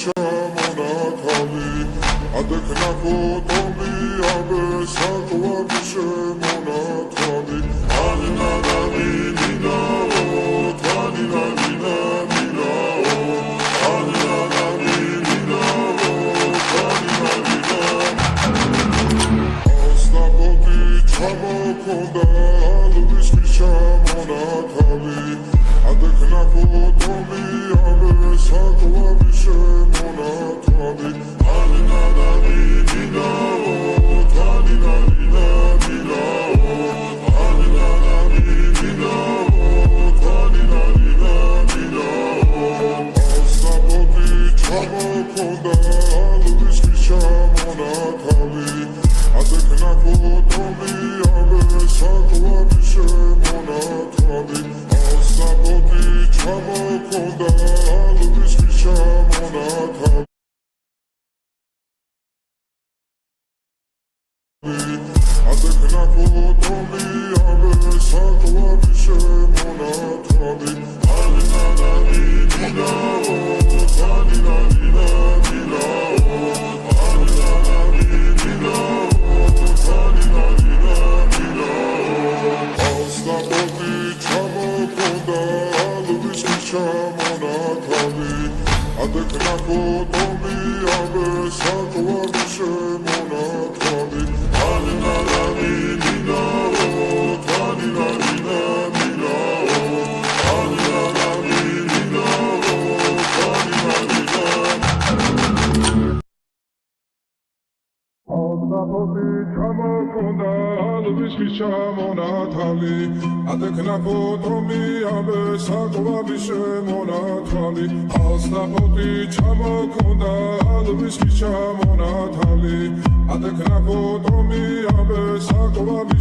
შემონათავი ადექნა ფოტომი აბე საკვები შემონათავი ანინანანი ნინაო თანინანინა ნინაო ანინანანი ნინაო თანინანინა ასნაბოდი ჩამოქონდა ალვის შემონათავი ადექნა ფოტომი აბე საკვები შემონათავი ანინანანი ნინაო თანინანინა ნინაო ანინანანი ნინაო თანინანინა ნინაო ასნაბოდი ჩამოქონდა ალვის შემონათავი ადექნა ფოტომი აბე საკვები შემონათავი ასნაბოდი ჩამოქონდა ალვის შემონათავი ადექნა ფოტომი აბე საკვები შემონათავი ანინანანი ნინაო თანინანინა ნინაო ანინანანი ნინაო თანინანინა ნინაო ასნაბოდი ჩამოქონდა ალვის შემონათავი ადექნა ფოტომი აბე საკვები შემონათავი ანინანანი ნინაო თანინანინა ნინაო ანინანანი ნინაო თანინანინა ასნაბოდი ჩამოქონდა ალვის შემონათავი ადექნა ფოტომი აბე საკვები შემონათავი ასნაბოდი ჩამოქონდა ალვის შემონათავი ადექნა ფოტომი აბე საკვები